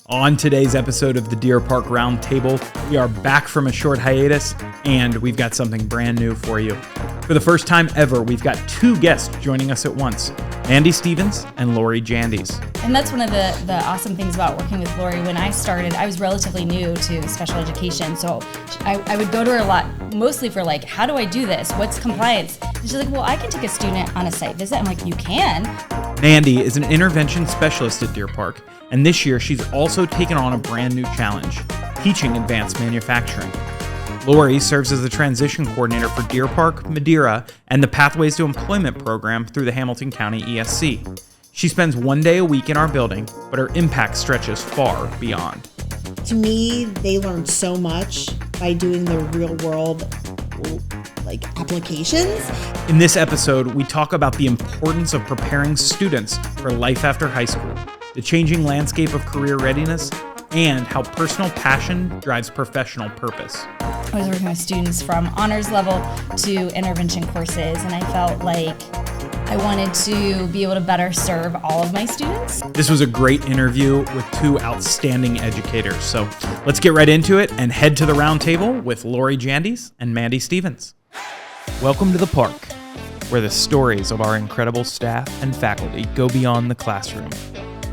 On today's episode of the Deer Park Roundtable, we are back from a short hiatus, and we've got something brand new for you. For the first time ever, we've got two guests joining us at once, Mandy Stevens and Lori Jandes. And that's one of the awesome things about working with Lori. When I started, I was relatively new to special education, so I would go to her a lot, mostly for like, how do I do this? What's compliance? And she's like, well, I can take a student on a site visit. I'm like, you can? Mandy is an intervention specialist at Deer Park, and this year she's also taken on a brand new challenge, teaching advanced manufacturing. Lori serves as the transition coordinator for Deer Park, Madeira, and the Pathways to Employment program through the Hamilton County ESC. She spends one day a week in our building, but her impact stretches far beyond. To me, they learn so much by doing the real world applications. In this episode, we talk about the importance of preparing students for life after high school, the changing landscape of career readiness, and how personal passion drives professional purpose. I was working with students from honors level to intervention courses, and I felt like I wanted to be able to better serve all of my students. This was a great interview with two outstanding educators. So let's get right into it and head to the round table with Lori Jandes and Mandy Stevens. Welcome to the park, where the stories of our incredible staff and faculty go beyond the classroom.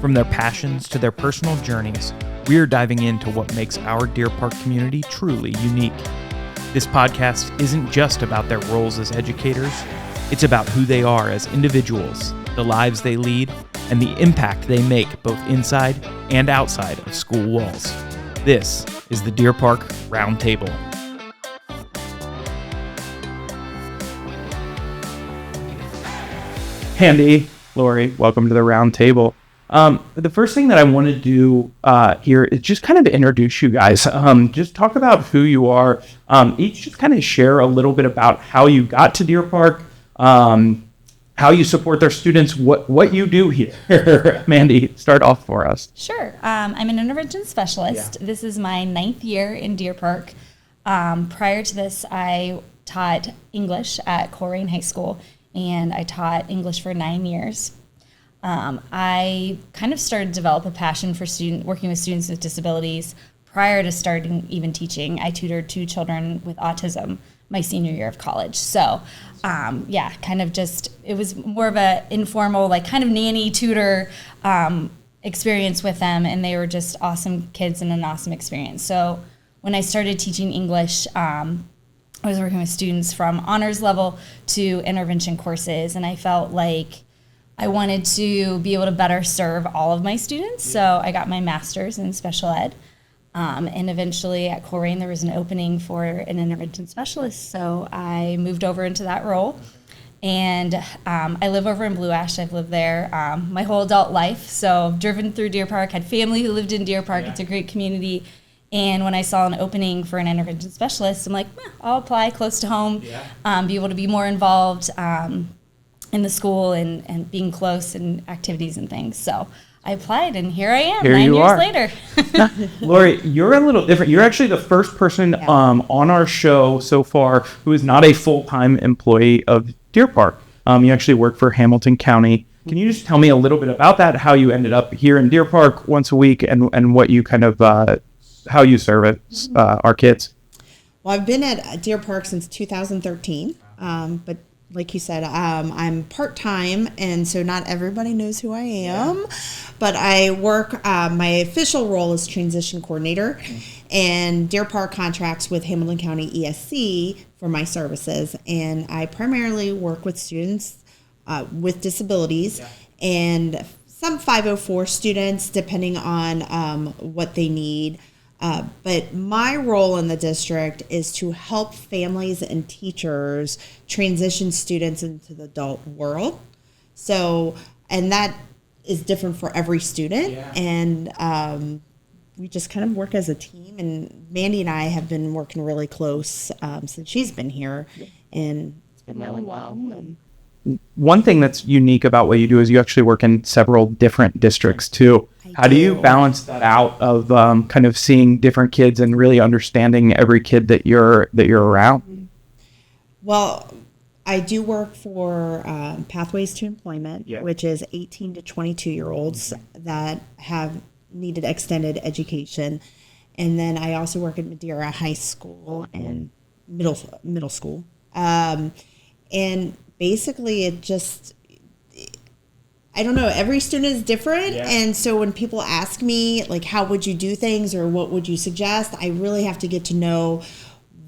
From their passions to their personal journeys, we're diving into what makes our Deer Park community truly unique. This podcast isn't just about their roles as educators, it's about who they are as individuals, the lives they lead, and the impact they make both inside and outside of school walls. This is the Deer Park Roundtable. Mandy, Lori, welcome to the Roundtable. The first thing that I want to do here is just kind of introduce you guys. Just talk about who you are. Each just kind of share a little bit about how you got to Deer Park, how you support their students, what you do here. Mandy, start off for us. Sure. I'm an intervention specialist. Yeah. This is my 9th year in Deer Park. Prior to this, I taught English at Coleraine High School, and I taught English for 9 years. I kind of started to develop a passion for working with students with disabilities prior to starting even teaching. I tutored 2 children with autism my senior year of college. So, it was more of a informal, kind of nanny tutor experience with them, and they were just awesome kids and an awesome experience. So when I started teaching English, I was working with students from honors level to intervention courses, and I felt like I wanted to be able to better serve all of my students. So I got my master's in special ed. And eventually at Coleraine, there was an opening for an intervention specialist. So I moved over into that role. And I live over in Blue Ash. I've lived there my whole adult life. So I've driven through Deer Park, had family who lived in Deer Park. Yeah. It's a great community. And when I saw an opening for an intervention specialist, I'm like, I'll apply close to home, be able to be more involved in the school and being close and activities and things. So I applied, and here I am, 9 years later. Lori, you're a little different. You're actually the first person on our show so far who is not a full-time employee of Deer Park. You actually work for Hamilton County. Can you just tell me a little bit about that, how you ended up here in Deer Park once a week, and what you kind of how you service our kids? Well, I've been at Deer Park since 2013, but like you said, I'm part-time, and so not everybody knows who I am. Yeah. But I work, my official role is transition coordinator, and Deer Park contracts with Hamilton County ESC for my services. And I primarily work with students with disabilities and some 504 students, depending on what they need. But my role in the district is to help families and teachers transition students into the adult world. So, and that is different for every student. Yeah. And we just kind of work as a team. And Mandy and I have been working really close since she's been here. And it's been really well. One thing that's unique about what you do is you actually work in several different districts too. How do you balance that out of kind of seeing different kids and really understanding every kid that you're around? Well, I do work for Pathways to Employment, Yeah. which is 18 to 22-year-olds that have needed extended education. And then I also work at Madeira High School and middle school. And basically it just, I don't know, every student is different. Yeah. And so when people ask me, like, how would you do things or what would you suggest, I really have to get to know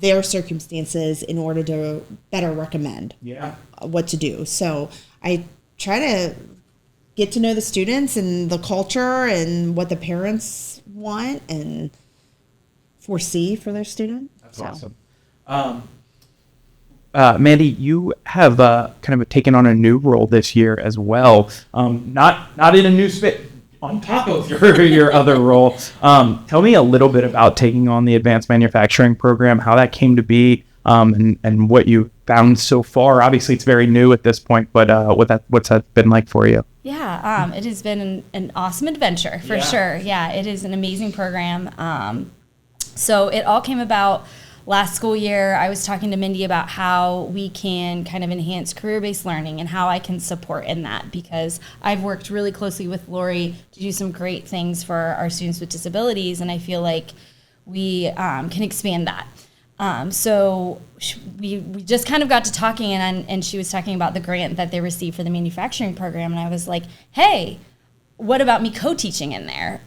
their circumstances in order to better recommend what to do. So I try to get to know the students and the culture and what the parents want and foresee for their student. That's awesome. Mandy, you have kind of taken on a new role this year as well. Not in a new space, on top of your other role. Tell me a little bit about taking on the advanced manufacturing program, how that came to be, and what you found so far. Obviously, it's very new at this point, but what's that been like for you? Yeah, it has been an awesome adventure for sure. Yeah, it is an amazing program. So it all came about last school year. I was talking to Mandy about how we can kind of enhance career-based learning and how I can support in that, because I've worked really closely with Lori to do some great things for our students with disabilities, and I feel like we can expand that. So we just kind of got to talking, and she was talking about the grant that they received for the manufacturing program, and I was like, hey, what about me co-teaching in there?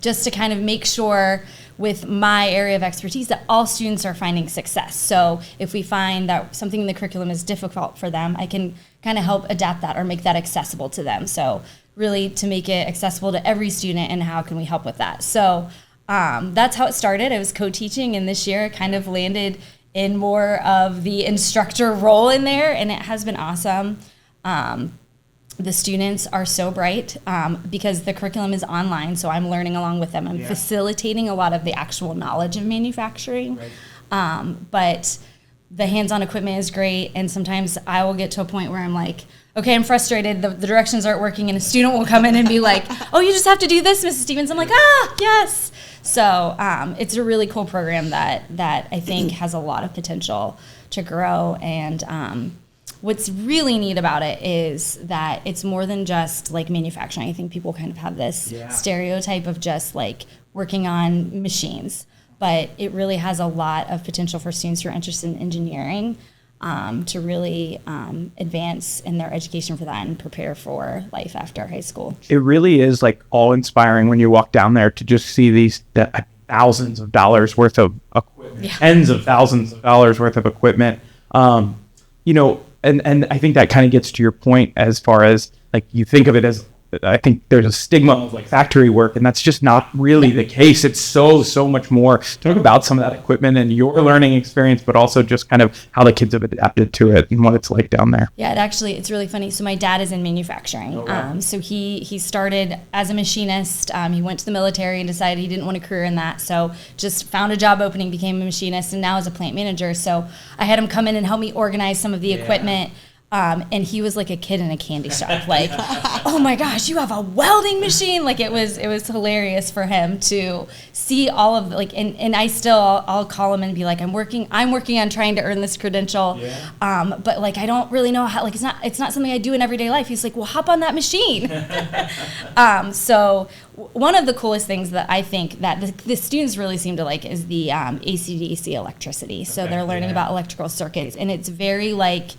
Just to kind of make sure with my area of expertise that all students are finding success. So if we find that something in the curriculum is difficult for them, I can kind of help adapt that or make that accessible to them. So really to make it accessible to every student, and how can we help with that? So that's how it started. I was co-teaching, and this year I kind of landed in more of the instructor role in there, and it has been awesome. The students are so bright because the curriculum is online, so I'm learning along with them. I'm facilitating a lot of the actual knowledge of manufacturing, but the hands-on equipment is great, and sometimes I will get to a point where I'm like, okay, I'm frustrated, the directions aren't working, and a student will come in and be like, oh, you just have to do this, Mrs. Stevens. I'm like, yes. So it's a really cool program that I think has a lot of potential to grow, and what's really neat about it is that it's more than just like manufacturing. I think people kind of have this stereotype of just like working on machines, but it really has a lot of potential for students who are interested in engineering to really advance in their education for that and prepare for life after high school. It really is like awe-inspiring when you walk down there to just see these thousands of dollars worth of equipment, tens of thousands of dollars worth of equipment. And I think that kind of gets to your point as far as like you think of it as, I think there's a stigma of like factory work, and that's just not really the case. It's so much more. Talk about some of that equipment and your learning experience, but also just kind of how the kids have adapted to it and what it's like down there. Yeah, it's really funny. So my dad is in manufacturing. So he started as a machinist. He went to the military and decided he didn't want a career in that. So just found a job opening, became a machinist, and now is a plant manager. So I had him come in and help me organize some of the equipment. And he was like a kid in a candy shop, like, oh my gosh, you have a welding machine. Like it was hilarious for him to see all of like, and I'll call him and be like, I'm working on trying to earn this credential. But like, I don't really know how, like, it's not something I do in everyday life. He's like, well, hop on that machine. So one of the coolest things that I think that the students really seem to like is the AC/DC electricity. So they're learning about electrical circuits, and it's very like,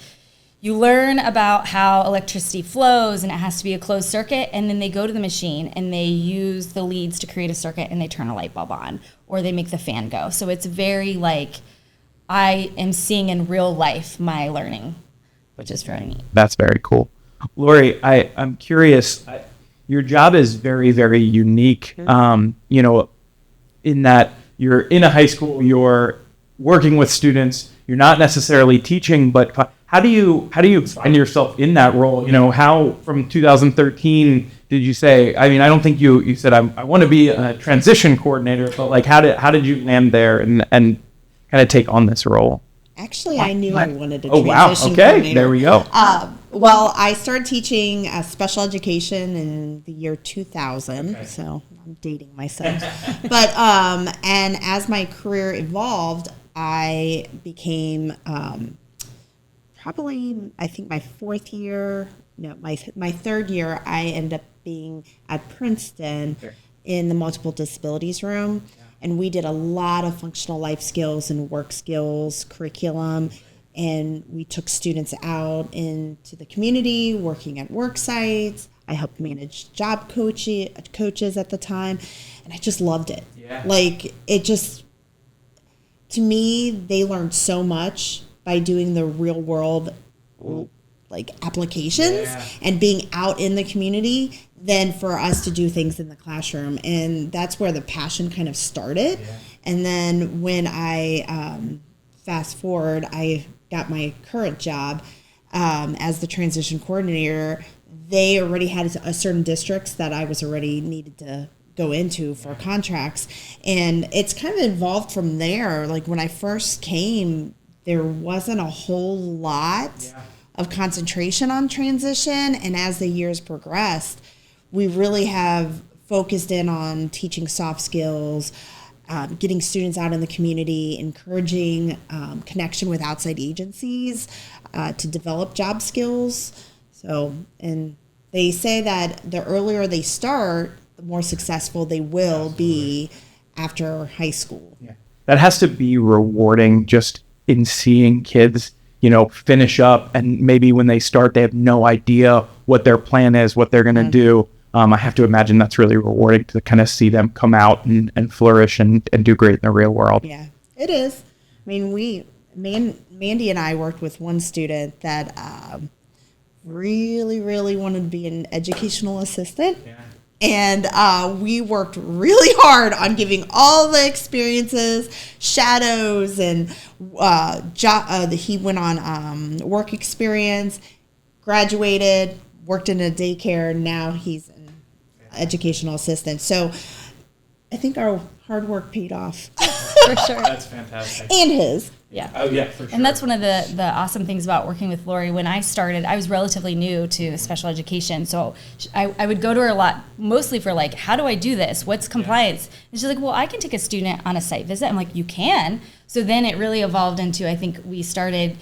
you learn about how electricity flows, and it has to be a closed circuit, and then they go to the machine and they use the leads to create a circuit, and they turn a light bulb on, or they make the fan go. So it's very like, I am seeing in real life my learning, which is very neat. That's very cool. Lori, I'm curious, your job is very, very unique, in that you're in a high school, you're working with students, you're not necessarily teaching, but how do you find yourself in that role? How from 2013 did you say? I mean, I don't think you said I want to be a transition coordinator, but like how did you land there and kind of take on this role? Actually, I knew I wanted to transition. Oh wow! Okay, there we go. Well, I started teaching special education in the year 2000, so I'm dating myself. But and as my career evolved, I became probably, I think my fourth year, no, my third year, I ended up being at Princeton in the multiple disabilities room. And we did a lot of functional life skills and work skills curriculum. And we took students out into the community, working at work sites. I helped manage job coaches at the time. And I just loved it. Yeah. Like, it just, to me, they learned so much by doing the real world, like, applications and being out in the community than for us to do things in the classroom. And that's where the passion kind of started. Yeah. And then when I fast forward, I got my current job as the transition coordinator. They already had a certain districts that I was already needed to go into for contracts. And it's kind of evolved from there. Like, when I first came, there wasn't a whole lot of concentration on transition. And as the years progressed, we really have focused in on teaching soft skills, getting students out in the community, encouraging connection with outside agencies to develop job skills. So, and they say that the earlier they start, the more successful they will be after high school. Yeah. That has to be rewarding, just in seeing kids, finish up, and maybe when they start, they have no idea what their plan is, what they're going to do. I have to imagine that's really rewarding to kind of see them come out and flourish and do great in the real world. Yeah, it is. I mean, Mandy and I worked with one student that really, really wanted to be an educational assistant. Yeah. And we worked really hard on giving all the experiences, shadows, and he went on work experience, graduated, worked in a daycare. Now he's an educational assistant. So I think our hard work paid off. For sure. That's fantastic. And his. Yeah. Oh, yeah, for sure. And that's one of the awesome things about working with Lori. When I started, I was relatively new to special education. So I would go to her a lot, mostly for like, how do I do this? What's compliance? And she's like, well, I can take a student on a site visit. I'm like, you can. So then it really evolved into, I think we started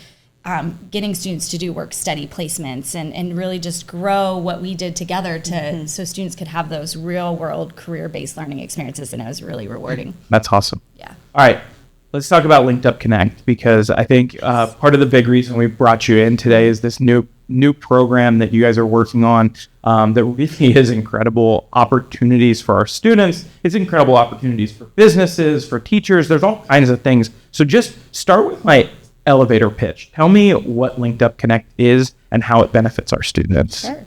getting students to do work study placements and really just grow what we did together to so students could have those real world career-based learning experiences. And it was really rewarding. That's awesome. Yeah. All right. Let's talk about Linked Up Connect, because I think part of the big reason we brought you in today is this new program that you guys are working on that really is incredible opportunities for our students. It's incredible opportunities for businesses, for teachers. There's all kinds of things. So just start with my elevator pitch. Tell me what Linked Up Connect is and how it benefits our students. Sure.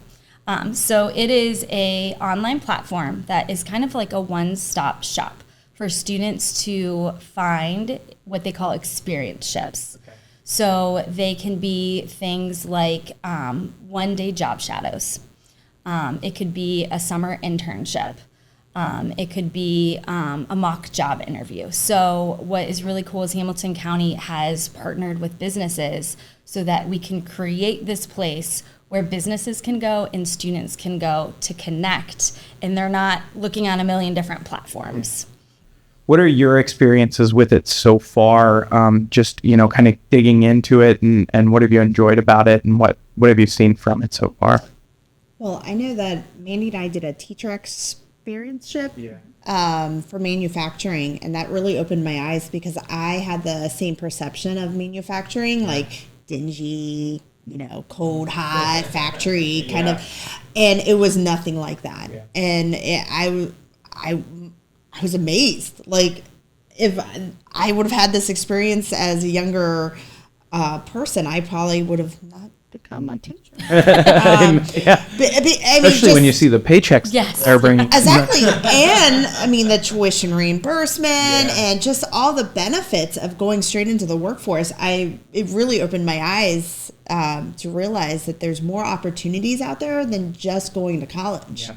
So it is a online platform that is kind of like a one-stop shop for students to find what they call experience-ships. Okay. So they can be things like one-day job shadows. It could be a summer internship. It could be a mock job interview. So what is really cool is Hamilton County has partnered with businesses so that we can create this place where businesses can go and students can go to connect, and they're not looking on a million different platforms. What are your experiences with it so far? Just, kind of digging into it, and what have you enjoyed about it, and what have you seen from it so far? Well, I know that Mandy and I did a teacher experience-ship for manufacturing, and that really opened my eyes because I had the same perception of manufacturing, like dingy, cold, hot factory kind of, and it was nothing like that. Yeah. And I was amazed. Like, if I would have had this experience as a younger person, I probably would have not become a teacher. Especially when you see the paychecks they're bringing. Exactly. And, the tuition reimbursement and just all the benefits of going straight into the workforce. It really opened my eyes to realize that there's more opportunities out there than just going to college. Yeah.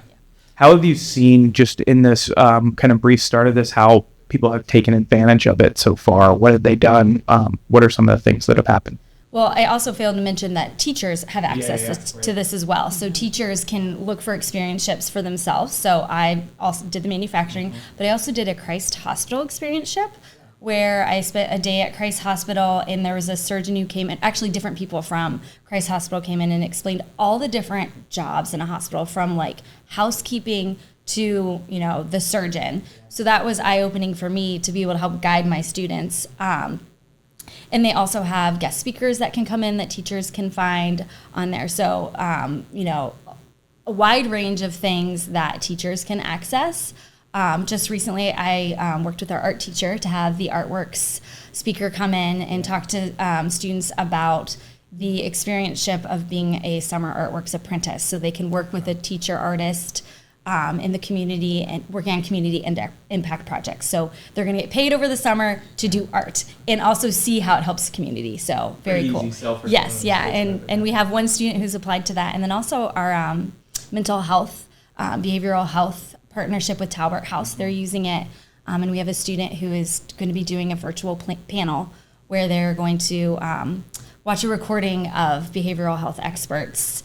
How have you seen, just in this kind of brief start of this, how people have taken advantage of it so far? What have they done? What are some of the things that have happened? Well, I also failed to mention that teachers have access to this as well. So teachers can look for experience-ships for themselves. So I also did the manufacturing, but I also did a Christ Hospital experience-ship where I spent a day at Christ Hospital, and there was a surgeon who came in, actually different people from Christ Hospital came in and explained all the different jobs in a hospital, from like housekeeping to, you know, the surgeon. So that was eye-opening for me to be able to help guide my students. And they also have guest speakers that can come in that teachers can find on there. So, you know, a wide range of things that teachers can access. Just recently, I worked with our art teacher to have the Artworks speaker come in and talk to students about the experience-ship of being a summer Artworks apprentice. So they can work with a teacher artist in the community and working on community impact projects. So they're going to get paid over the summer to do art and also see how it helps the community. So very cool. Yes, yeah. And we have one student who's applied to that. And then also our mental health, behavioral health partnership with Talbot House. They're using it. And we have a student who is going to be doing a virtual panel where they're going to watch a recording of behavioral health experts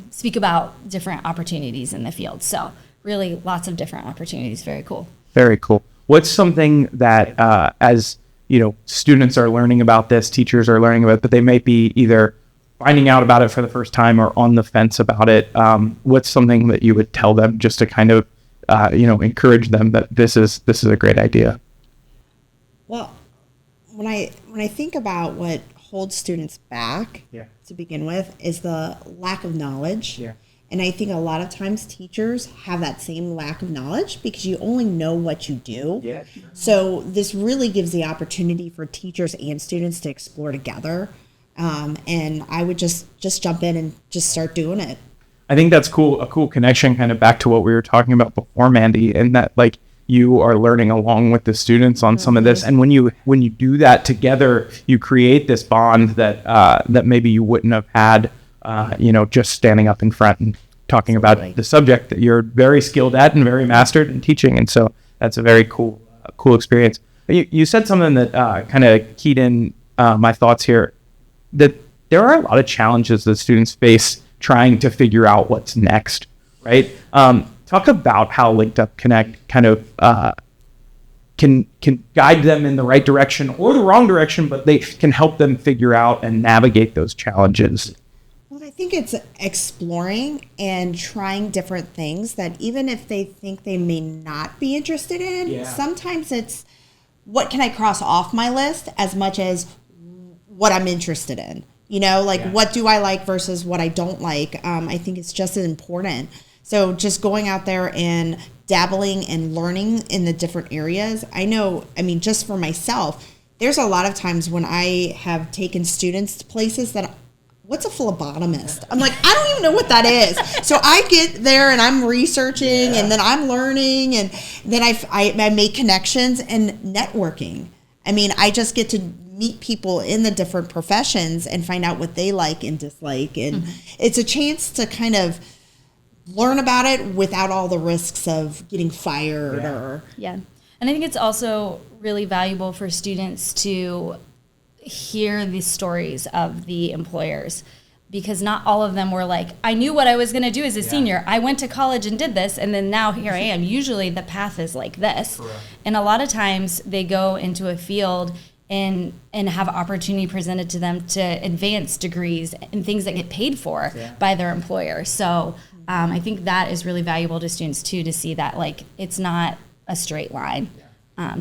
speak about different opportunities in the field. So really lots of different opportunities. Very cool. Very cool. What's something that as you know, students are learning about this, teachers are learning about it, but they might be either finding out about it for the first time or on the fence about it. What's something that you would tell them just to kind of you know, encourage them that this is a great idea? Well, when I think about what holds students back to begin with is the lack of knowledge. Yeah. And I think a lot of times teachers have that same lack of knowledge because you only know what you do. Yeah, sure. So this really gives the opportunity for teachers and students to explore together. And I would just jump in and just start doing it. I think that's cool. A cool connection kind of back to what we were talking about before, Mandy, and that like you are learning along with the students on some of this. And when you do that together, you create this bond that that maybe you wouldn't have had, you know, just standing up in front and talking about the subject that you're very skilled at and very mastered in teaching. And so that's a very cool experience. You said something that kind of keyed in my thoughts here, that there are a lot of challenges that students face trying to figure out what's next, right? Talk about how Linked Up Connect kind of can guide them in the right direction or the wrong direction, but they can help them figure out and navigate those challenges. Well, I think it's exploring and trying different things that even if they think they may not be interested in, sometimes it's what can I cross off my list as much as what I'm interested in. You know, like what do I like versus what I don't like? I think it's just as important. So just going out there and dabbling and learning in the different areas. I know, I mean, just for myself, there's a lot of times when I have taken students to places that, what's a phlebotomist? I'm like, I don't even know what that is. So I get there and I'm researching and then I'm learning and then I make connections and networking. I mean, I just get to meet people in the different professions and find out what they like and dislike. And it's a chance to kind of learn about it without all the risks of getting fired or. Yeah. And I think it's also really valuable for students to hear the stories of the employers, because not all of them were like, I knew what I was going to do as a senior. I went to college and did this, and then now here I am. Usually the path is like this. Correct. And a lot of times they go into a field and have opportunity presented to them to advance degrees and things that get paid for by their employer. So I think that is really valuable to students too, to see that like it's not a straight line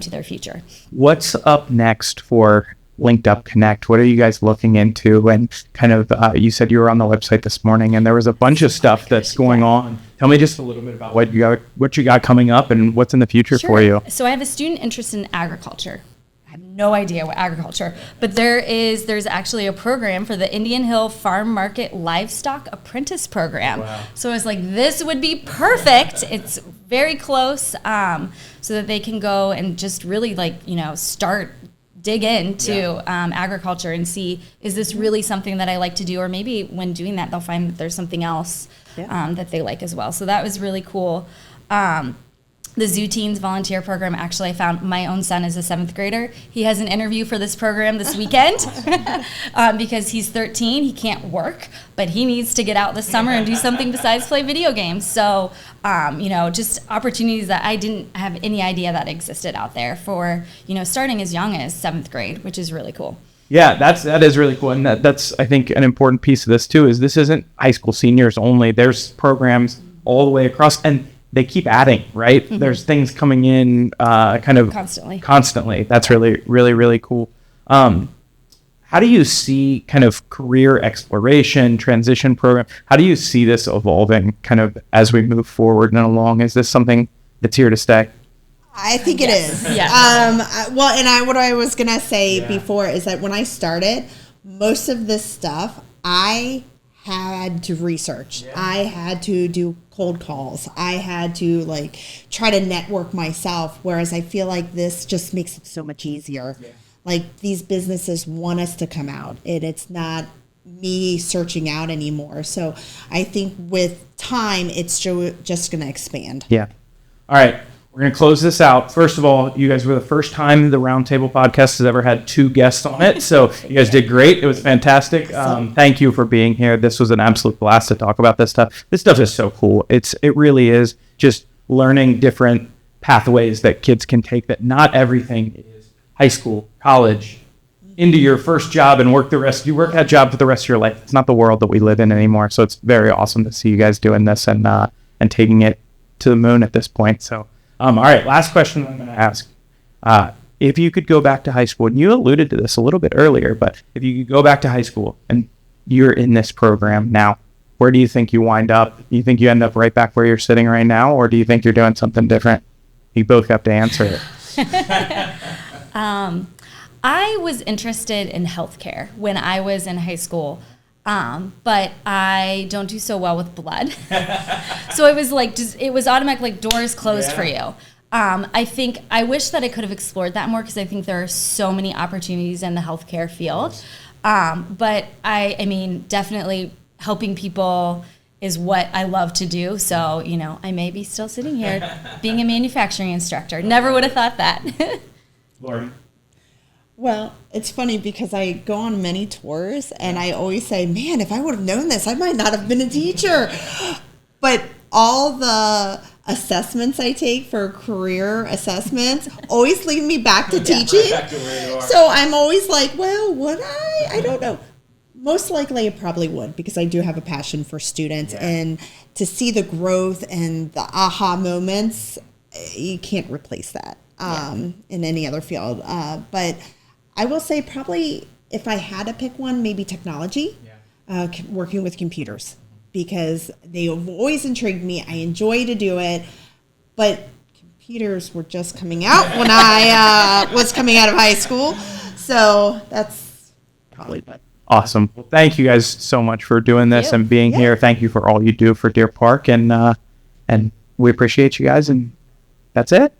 to their future. What's up next for Linked Up Connect? What are you guys looking into? And kind of, you said you were on the website this morning and there was a bunch of stuff that's going on. Tell me just a little bit about what you got coming up and what's in the future for you. So I have a student interested in agriculture. I have no idea what agriculture, but there's actually a program for the Indian Hill Farm Market Livestock Apprentice Program. Wow. So I was like, this would be perfect. It's very close, so that they can go and just really dig into agriculture and see, is this really something that I like to do? Or maybe when doing that, they'll find that there's something else that they like as well. So that was really cool. the Zoo Teens volunteer program. Actually, I found my own son is a 7th grader. He has an interview for this program this weekend because he's 13. He can't work, but he needs to get out this summer and do something besides play video games. So, just opportunities that I didn't have any idea that existed out there for, starting as young as 7th grade, which is really cool. Yeah, that is really cool. And that's, I think, an important piece of this too, is this isn't high school seniors only. There's programs all the way across, and they keep adding, right? Mm-hmm. There's things coming in kind of constantly. That's really, really, really cool. How do you see kind of career exploration, transition program? How do you see this evolving kind of as we move forward and along? Is this something that's here to stay? I think it is. Yeah. What I was going to say before is that when I started, most of this stuff, I had to research. I had to do cold calls. I had to try to network myself, whereas I feel like this just makes it so much easier. Yeah. Like, these businesses want us to come out, and it's not me searching out anymore. So I think with time, it's just going to expand. Yeah. All right. We're going to close this out. First of all, you guys were the first time the Roundtable podcast has ever had 2 guests on it. So you guys did great. It was fantastic. Thank you for being here. This was an absolute blast to talk about this stuff. This stuff is so cool. It really is just learning different pathways that kids can take, that not everything is high school, college, into your first job and work that job for the rest of your life. It's not the world that we live in anymore. So it's very awesome to see you guys doing this and taking it to the moon at this point. So. All right, last question I'm going to ask. If you could go back to high school, and you alluded to this a little bit earlier, but if you could go back to high school and you're in this program now, where do you think you wind up? Do you think you end up right back where you're sitting right now, or do you think you're doing something different? You both have to answer it. I was interested in healthcare when I was in high school. But I don't do so well with blood. So it was it was automatic, doors closed for you. I wish that I could have explored that more, because I think there are so many opportunities in the healthcare field. But I mean, definitely helping people is what I love to do. So, I may be still sitting here being a manufacturing instructor. Never would have thought that. Lauren? Well, it's funny because I go on many tours and I always say, man, if I would have known this, I might not have been a teacher. But all the assessments I take for career assessments always lead me back to teaching. Back to where you are. So I'm always like, well, would I? I don't know. Most likely I probably would, because I do have a passion for students. Yeah. And to see the growth and the aha moments, you can't replace that in any other field. But I will say, probably if I had to pick one, maybe technology, working with computers, because they have always intrigued me. I enjoy to do it, but computers were just coming out when I was coming out of high school. So that's probably what. Awesome. Well, thank you guys so much for doing this and being here. Thank you for all you do for Deer Park, and we appreciate you guys, and that's it.